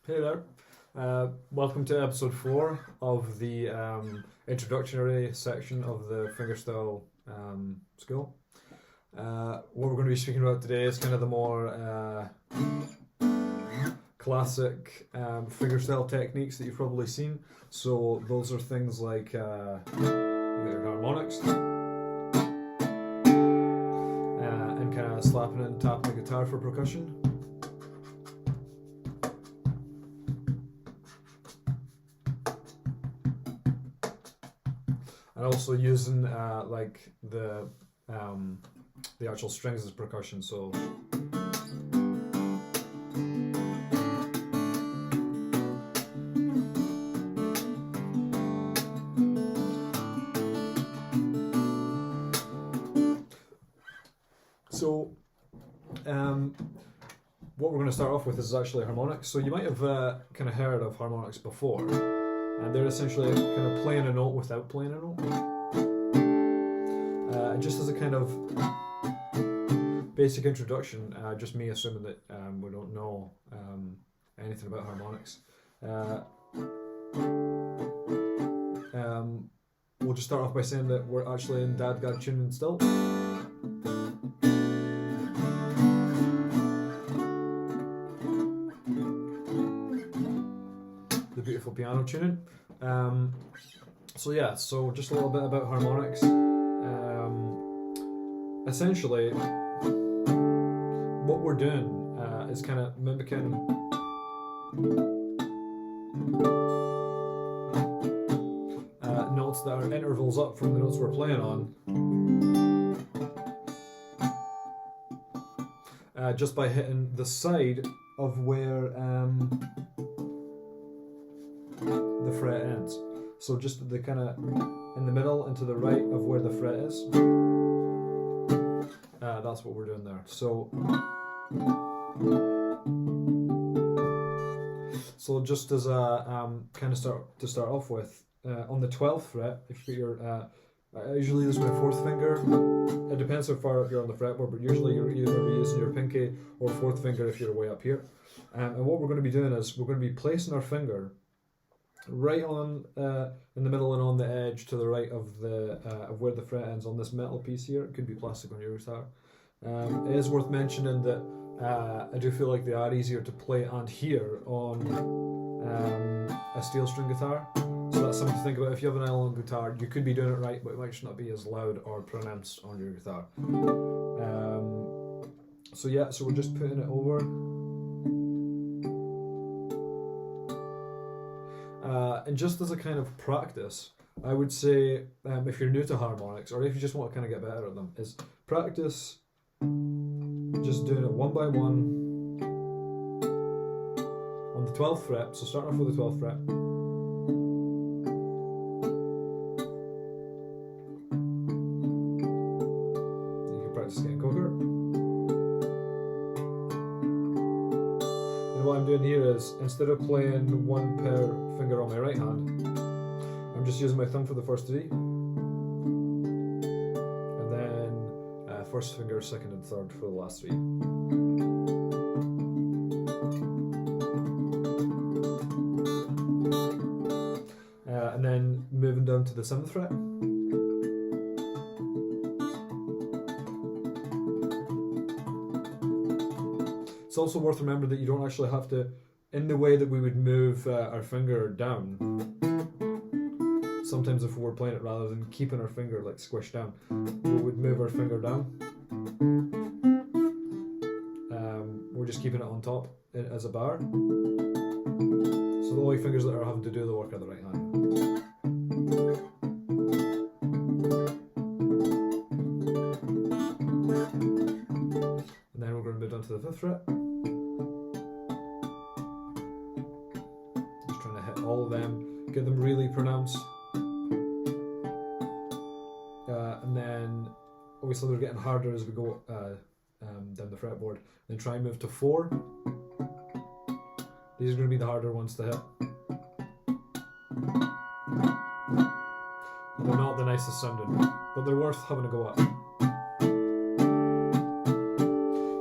Hey there. Welcome to episode 4 of the introductory section of the Fingerstyle school. What we're going to be speaking about today is kind of the more classic fingerstyle techniques that you've probably seen. So those are things like you got your harmonics and kind of slapping and tapping the guitar for percussion. And also using like the actual strings as percussion. So what we're going to start off with is actually harmonics. So you might have kind of heard of harmonics before. And they're essentially kind of playing a note without playing a note. Just as a kind of basic introduction, just me assuming that we don't know anything about harmonics. We'll just start off by saying that we're actually in dadgad tuning still. Beautiful piano tuning. So just a little bit about harmonics. Essentially, what we're doing is kind of mimicking notes that are intervals up from the notes we're playing on, just by hitting the side of where the fret ends. So just the kind of in the middle and to the right of where the fret is. That's what we're doing there. So just as a kind of start off with, on the 12th fret, if you're I usually use my 4th finger. It depends how far up you're on the fretboard, but usually you're either going to be using your pinky or 4th finger if you're way up here. And what we're going to be doing is we're going to be placing our finger right on in the middle and on the edge to the right of the of where the fret ends on this metal piece here. It could be plastic on your guitar. It is worth mentioning that I do feel like they are easier to play and hear on a steel string guitar. So that's something to think about. If you have an nylon guitar, you could be doing it right, but it might just not be as loud or pronounced on your guitar. So we're just putting it over. And just as a kind of practice, I would say if you're new to harmonics or if you just want to kind of get better at them, is practice just doing it one by one on the 12th fret. So starting off with the 12th fret. You can practice getting quicker. And what I'm doing here is, instead of playing one per finger on my right hand, I'm just using my thumb for the first 3, and then first finger, second and third for the last 3. And then moving down to the 7th fret. It's also worth remembering that you don't actually have to, in the way that we would move our finger down, sometimes if we were playing it rather than keeping our finger like squished down, we would move our finger down. We're just keeping it on top as a bar. So the only fingers that are having to do the work are the right hand. And then we're going to move down to the 5th fret. All of them, get them really pronounced, and then obviously they're getting harder as we go down the fretboard. Then try and move to 4. These are going to be the harder ones to hit. They're not the nicest sounding, but they're worth having a go at.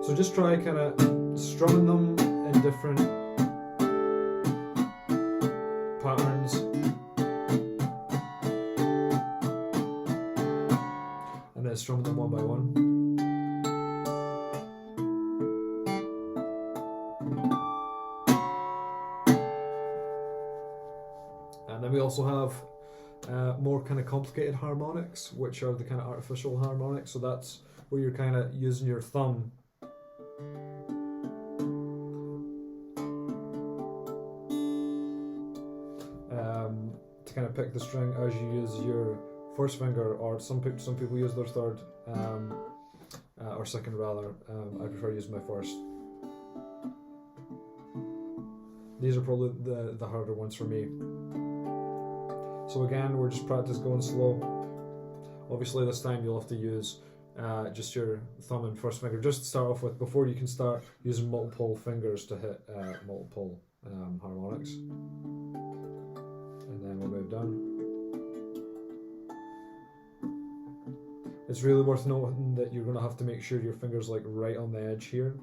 So just try kind of strumming them in different strumming them one by one. And then we also have more kind of complicated harmonics, which are the kind of artificial harmonics. So that's where you're kind of using your thumb to kind of pick the string as you use your first finger, or some people use their third or second rather. I prefer using my first. These are probably the harder ones for me. So again, we're just practice going slow. Obviously this time you'll have to use just your thumb and first finger, just to start off with, before you can start using multiple fingers to hit multiple harmonics. And then we'll move down. It's really worth noting that you're going to have to make sure your finger's like right on the edge here.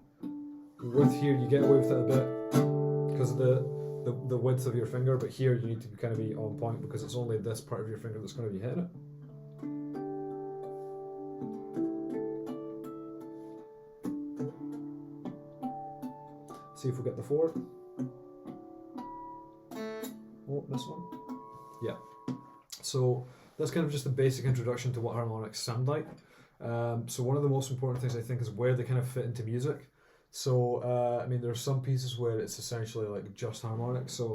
With here you get away with it a bit because of the width of your finger, but here you need to kind of be on point because it's only this part of your finger that's going to be hitting it. See if we get the 4. Oh, this one. Yeah. So that's kind of just a basic introduction to what harmonics sound like. So one of the most important things I think is where they kind of fit into music. So I mean, there are some pieces where it's essentially like just harmonics. So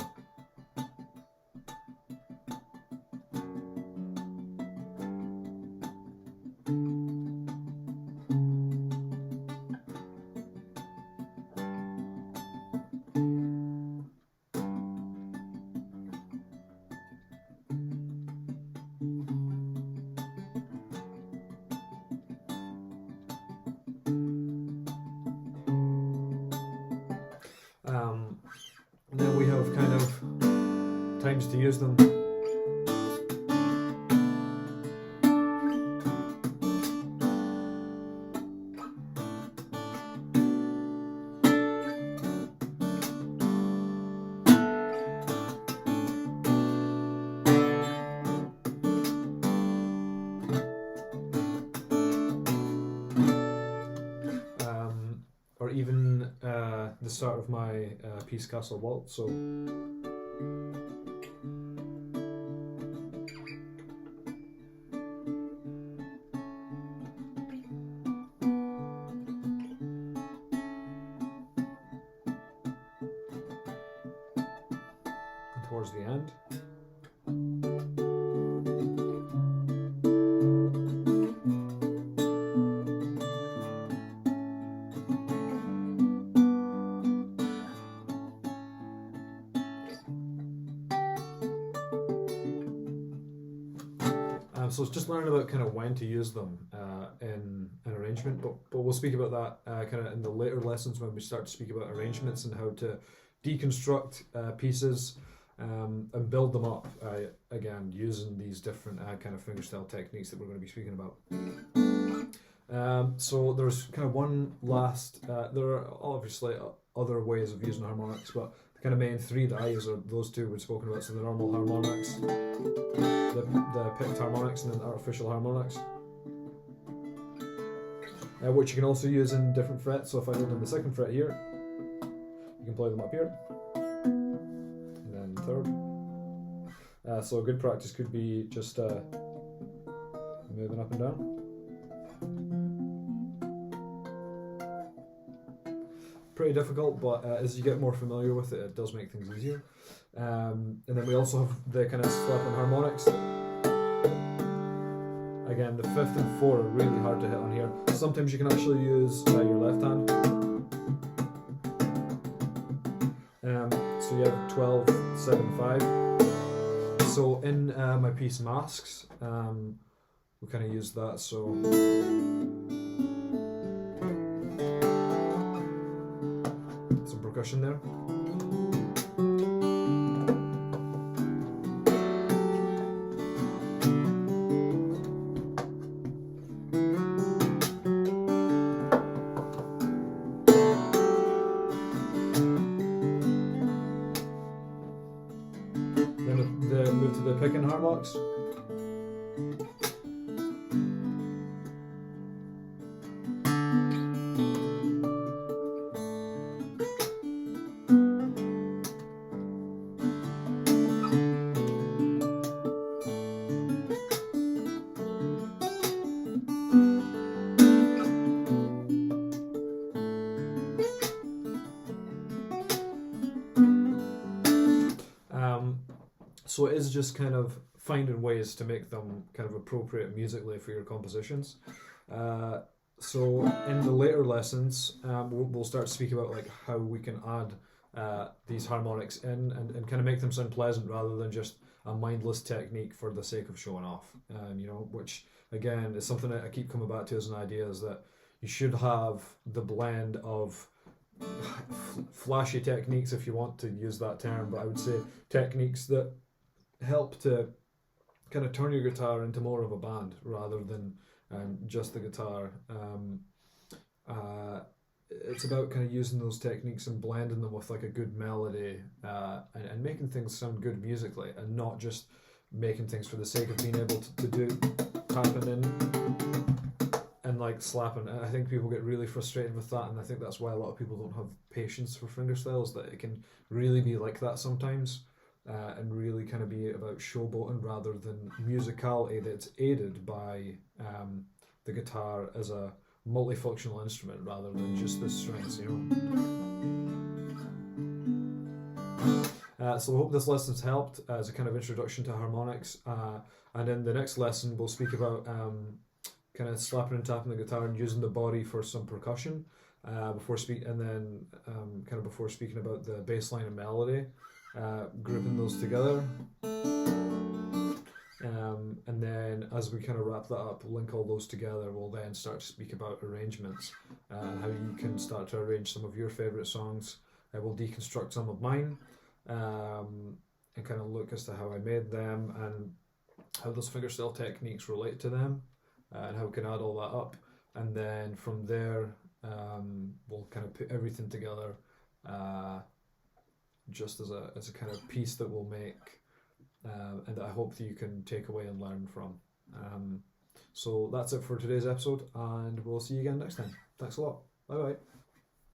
and then we have kind of times to use them. Or even the start of my Peace Castle Waltz. So and towards the end. So it's just learning about kind of when to use them in an arrangement, but we'll speak about that kind of in the later lessons when we start to speak about arrangements and how to deconstruct pieces and build them up, again, using these different kind of fingerstyle techniques that we're going to be speaking about. So there's kind of one last, there are obviously other ways of using harmonics, but the kind of main 3 that I use are those 2 we've spoken about, so the normal harmonics, the picked harmonics, and then the artificial harmonics, which you can also use in different frets. So if I hold in the 2nd fret here, you can play them up here, and then 3rd. So a good practice could be just moving up and down. Pretty difficult, but as you get more familiar with it, it does make things easier. And then we also have the kind of slap-on harmonics. Again, the 5th and 4 are really hard to hit on here. Sometimes you can actually use your left hand. So you have 12, 7, 5. So in my piece Masks, we kind of use that. So some percussion there. Then move to the picking harmonics. So it is just kind of finding ways to make them kind of appropriate musically for your compositions. So in the later lessons, we'll start to speak about like how we can add these harmonics in and kind of make them sound pleasant rather than just a mindless technique for the sake of showing off. Which again is something that I keep coming back to as an idea, is that you should have the blend of flashy techniques, if you want to use that term, but I would say techniques that help to kind of turn your guitar into more of a band rather than just the guitar. It's about kind of using those techniques and blending them with like a good melody, and making things sound good musically, and not just making things for the sake of being able to do tapping in and like slapping. And I think people get really frustrated with that, and I think that's why a lot of people don't have patience for fingerstyles, that it can really be like that sometimes. And really kind of be about showboating rather than musicality that's aided by the guitar as a multifunctional instrument rather than just the strings, So I hope this lesson's helped as a kind of introduction to harmonics. And in the next lesson, we'll speak about kind of slapping and tapping the guitar and using the body for some percussion. Before speaking about the bass line and melody. Grouping those together, and then as we kind of wrap that up, link all those together, we'll then start to speak about arrangements, how you can start to arrange some of your favourite songs. We'll deconstruct some of mine, and kind of look as to how I made them and how those fingerstyle techniques relate to them, and how we can add all that up. And then from there, we'll kind of put everything together just as a kind of piece that we'll make, and that I hope that you can take away and learn from. So that's it for today's episode, and we'll see you again next time. Thanks a lot. Bye bye.